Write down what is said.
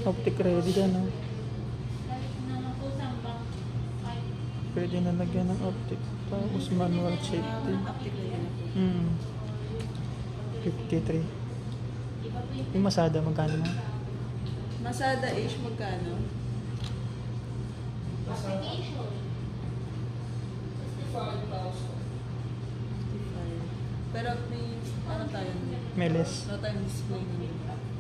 Optic ready dyan, no? Pwede na lagyan ng optic. Tapos manual safety. 53. Yung Masada, magkano mo? Masada H, magkano? 55. Pero may, ano tayo? May less. No time display nila.